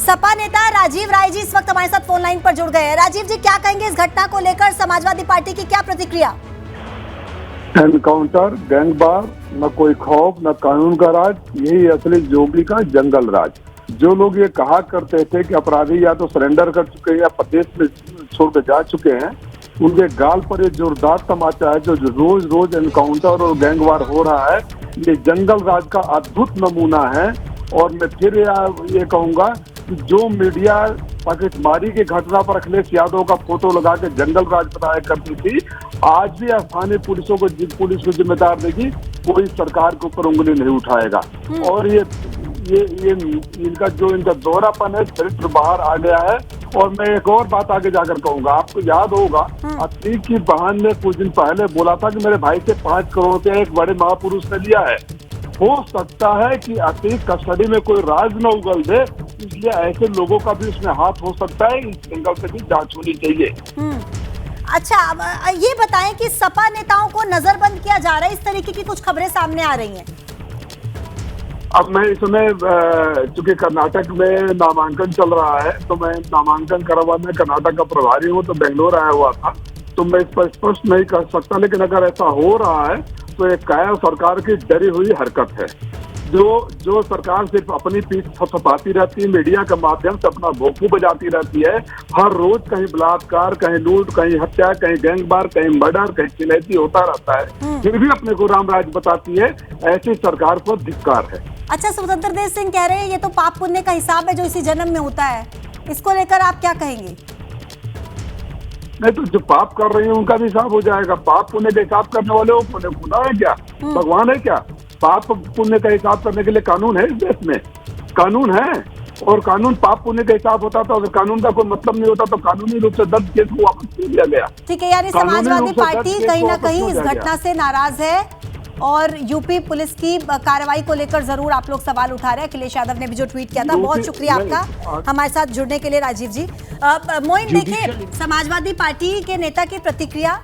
सपा नेता राजीव राय जी इस वक्त हमारे साथ फोन लाइन पर जुड़ गए हैं। राजीव जी, क्या कहेंगे इस घटना को लेकर? समाजवादी पार्टी की क्या प्रतिक्रिया? एनकाउंटर, गैंगवार, न कोई खौफ, न कानून का राज, यही असली जोगी का जंगल राज। जो लोग ये कहा करते थे कि अपराधी या तो सरेंडर कर चुके हैं या प्रदेश में छोड़कर जा चुके हैं, उनके गाल पर ये जोरदार तमाचा है। जो रोज रोज एनकाउंटर और गैंगवार हो रहा है, ये जंगल राज का अद्भुत नमूना है। और मैं फिर ये कहूंगा कि जो मीडिया पाकिस्तानी की घटना पर अखिलेश यादव का फोटो लगा के जंगल राज बताया करती थी, आज भी स्थानीय पुलिस को जिम्मेदार देगी, कोई सरकार के ऊपर उंगली नहीं उठाएगा। और ये इनका दोहरापन है, चरित्र बाहर आ गया है। और मैं एक और बात आगे जाकर कहूंगा, आपको याद होगा अतीक की बहन ने कुछ दिन पहले बोला था कि मेरे भाई से 5 करोड़ रुपया एक बड़े महापुरुष ने लिया है। हो सकता है कि अतीक कस्टडी में कोई राज न उगल दे, इसलिए ऐसे लोगों का भी उसमें हाथ हो सकता है। इस जंगल से भी जांच होनी चाहिए। अच्छा, अब ये बताएं कि सपा नेताओं को नजरबंद किया जा रहा है, इस तरीके की कुछ खबरें सामने आ रही हैं। अब मैं इस समय चूंकि कर्नाटक में नामांकन चल रहा है, तो मैं नामांकन करवाने कर्नाटक का प्रभारी हूँ, तो बेंगलोर आया हुआ था, तो मैं इस पर स्पष्ट नहीं कर सकता। लेकिन अगर ऐसा हो रहा है तो एक काया सरकार की डरी हुई हरकत है। जो सरकार सिर्फ अपनी पीठ थपथपाती रहती है, मीडिया के माध्यम से अपना भोंपू बजाती रहती है। हर रोज कहीं बलात्कार, कहीं लूट, कहीं हत्या, कहीं गैंगवार, कहीं मर्डर, कहीं चिलैती होता रहता है, फिर भी अपने को रामराज बताती है। ऐसी सरकार पर धिक्कार है। अच्छा, स्वतंत्र देव सिंह कह रहे हैं ये तो पाप पुण्य का हिसाब है जो इसी जन्म में होता है, इसको लेकर आप क्या कहेंगे? नहीं, तो जो पाप कर रहे हैं उनका भी हिसाब हो जाएगा। पाप पुण्य का हिसाब करने वाले वो पुण्य खुदा है क्या? भगवान है क्या? पाप पुण्य का हिसाब करने के लिए कानून है इस देश में, कानून है। और कानून पाप पुण्य का हिसाब होता था। अगर कानून का कोई मतलब नहीं होता तो कानूनी रूप से दर्ज केस को वापस कर दिया गया। ठीक है, यानी समाजवादी पार्टी कहीं ना कहीं इस घटना से नाराज है और यूपी पुलिस की कार्रवाई को लेकर जरूर आप लोग सवाल उठा रहे हैं। अखिलेश यादव ने भी जो ट्वीट किया था, बहुत शुक्रिया आपका हमारे साथ जुड़ने के लिए राजीव जी। मोइन, देखिए समाजवादी पार्टी के नेता की प्रतिक्रिया।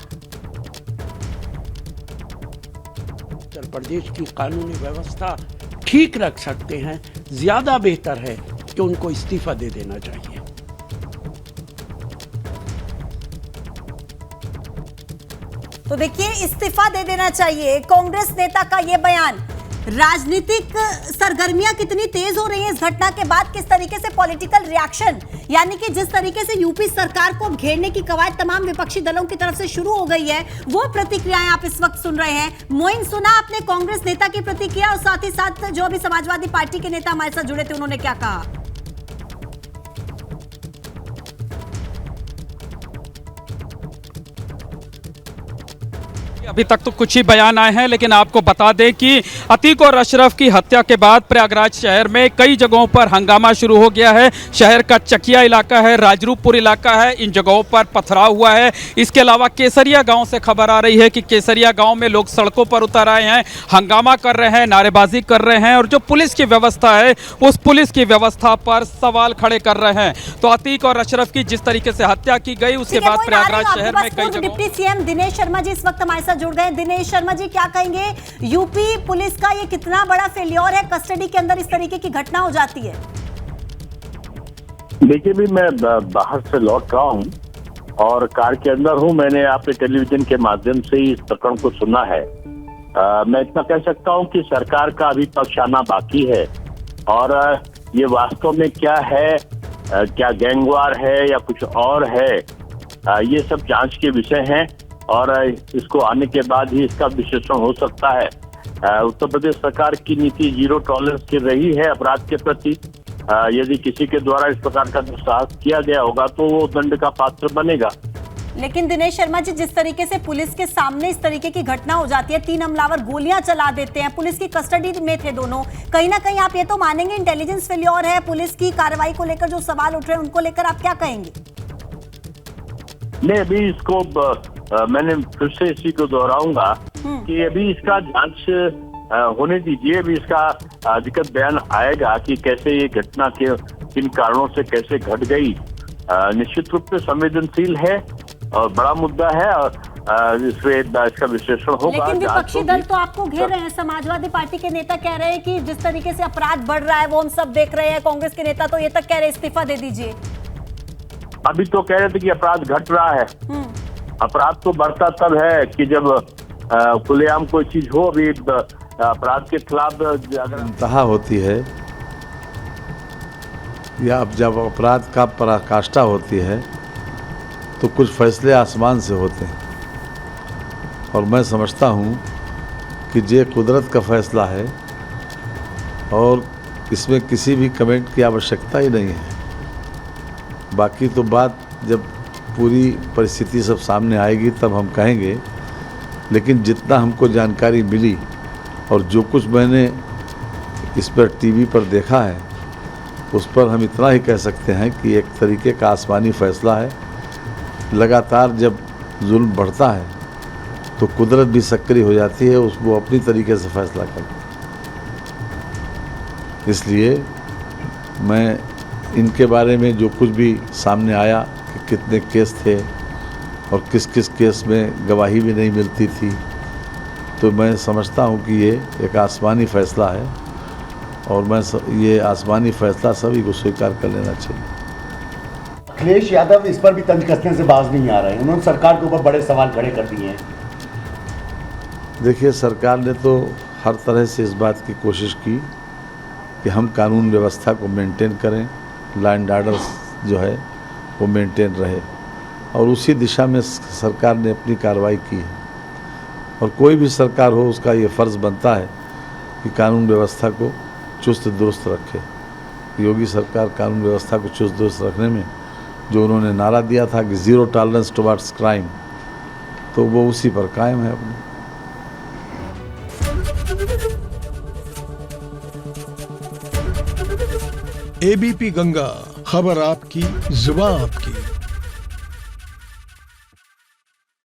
उत्तर प्रदेश की कानूनी व्यवस्था ठीक रख सकते हैं, ज्यादा बेहतर है कि उनको इस्तीफा दे देना चाहिए। तो देखिए, इस्तीफा दे देना चाहिए, कांग्रेस नेता का ये बयान। राजनीतिक सरगर्मियां कितनी तेज हो रही हैं इस घटना के बाद, किस तरीके से पॉलिटिकल रिएक्शन, यानी कि जिस तरीके से यूपी सरकार को घेरने की कवायद तमाम विपक्षी दलों की तरफ से शुरू हो गई है, वो प्रतिक्रियाएं आप इस वक्त सुन रहे हैं। मोइन, सुना आपने कांग्रेस नेता की प्रतिक्रिया, और साथ ही साथ जो अभी समाजवादी पार्टी के नेता हमारे साथ जुड़े थे उन्होंने क्या कहा? अभी तक तो कुछ ही बयान आए हैं, लेकिन आपको बता दें कि अतीक और अशरफ की हत्या के बाद प्रयागराज शहर में कई जगहों पर हंगामा शुरू हो गया है। शहर का चकिया इलाका है, राजरूपपुर इलाका है, इन जगहों पर पथराव हुआ है। इसके अलावा केसरिया गांव से खबर आ रही है कि केसरिया गांव में लोग सड़कों पर उतर आए हैं, हंगामा कर रहे हैं, नारेबाजी कर रहे हैं, और जो पुलिस की व्यवस्था है उस पुलिस की व्यवस्था पर सवाल खड़े कर रहे हैं। तो अतीक और अशरफ की जिस तरीके से हत्या की गई, उसके बाद प्रयागराज शहर में कई जगहों। डिप्टी सीएम दिनेश शर्मा जी इस वक्त हमारे साथ जुड़ गए। दिनेश शर्मा जी, क्या कहेंगे, यूपी पुलिस का ये कितना बड़ा फेल्योर है? कस्टडी के अंदर इस तरीके की घटना हो जाती है। देखिए, भी मैं बाहर से लौट रहा हूँ और कार के अंदर हूँ। मैंने आपके टेलीविजन के माध्यम से ही इस प्रकरण को सुना है। मैं इतना कह सकता हूँ कि सरकार का अभी पक्ष आना बाकी है, और ये वास्तव में क्या है, क्या गैंगवार है या कुछ और है, ये सब जांच के विषय हैं। और इसको आने के बाद ही इसका विश्लेषण हो सकता है। उत्तर प्रदेश सरकार की नीति जीरो टॉलरेंस की रही है अपराध के प्रति। यदि किसी के द्वारा इस प्रकार का दुस्साहस किया गया होगा तो वो दंड का पात्र बनेगा। लेकिन दिनेश शर्मा जी, जिस तरीके से पुलिस के सामने इस तरीके की घटना हो जाती है, 3 हमलावर गोलियां चला देते हैं, पुलिस की कस्टडी में थे दोनों, कहीं ना कहीं आप ये तो मानेंगे इंटेलिजेंस फेल्योर है। पुलिस की कार्रवाई को लेकर जो सवाल उठ रहे हैं उनको लेकर आप क्या कहेंगे? नहीं, अभी इसको मैंने फिर से इसी को दोहराऊंगा कि अभी इसका जांच होने दीजिए। अभी इसका अधिकृत बयान आएगा कि कैसे ये घटना के किन कारणों से कैसे घट गई। निश्चित रूप से संवेदनशील है और बड़ा मुद्दा है, और इसमें इसका विश्लेषण होगा। लेकिन जांच विपक्षी होगी। दल तो आपको घेर रहे हैं। समाजवादी पार्टी के नेता कह रहे हैं कि जिस तरीके से अपराध बढ़ रहा है वो हम सब देख रहे हैं। कांग्रेस के नेता तो ये तक कह रहे हैं इस्तीफा दे दीजिए। अभी तो कह रहे थे कि अपराध घट रहा है। अपराध तो बढ़ता तब है कि जब खुलेआम कोई चीज हो। अभी अपराध के खिलाफ अगर इंतहा होती है या अब जब अपराध का पराकाष्ठा होती है तो कुछ फैसले आसमान से होते हैं, और मैं समझता हूँ कि ये कुदरत का फैसला है और इसमें किसी भी कमेंट की आवश्यकता ही नहीं है। बाकी तो बात जब पूरी परिस्थिति सब सामने आएगी तब हम कहेंगे, लेकिन जितना हमको जानकारी मिली और जो कुछ मैंने इस पर टीवी पर देखा है उस पर हम इतना ही कह सकते हैं कि एक तरीके का आसमानी फैसला है। लगातार जब जुल्म बढ़ता है तो कुदरत भी सक्रिय हो जाती है, वो अपनी तरीके से फैसला करती है। इसलिए मैं इनके बारे में जो कुछ भी सामने आया कि कितने केस थे और किस किस केस में गवाही भी नहीं मिलती थी, तो मैं समझता हूँ कि ये एक आसमानी फैसला है और ये आसमानी फैसला सभी को स्वीकार कर लेना चाहिए। अखिलेश यादव इस पर भी तंज कसने से बाज नहीं आ रहे हैं। उन्होंने सरकार के ऊपर बड़े सवाल खड़े कर दिए हैं। देखिए, सरकार ने तो हर तरह से इस बात की कोशिश की कि हम कानून व्यवस्था को मेंटेन करें, लॉ एंड ऑर्डर जो है वो मेंटेन रहे, और उसी दिशा में सरकार ने अपनी कार्रवाई की है। और कोई भी सरकार हो उसका ये फ़र्ज़ बनता है कि कानून व्यवस्था को चुस्त दुरुस्त रखे। योगी सरकार कानून व्यवस्था को चुस्त दुरुस्त रखने में जो उन्होंने नारा दिया था कि ज़ीरो टॉलरेंस टुवर्ड्स क्राइम, तो वो उसी पर कायम है अपने। एबीपी गंगा, खबर आपकी, जुबान आपकी।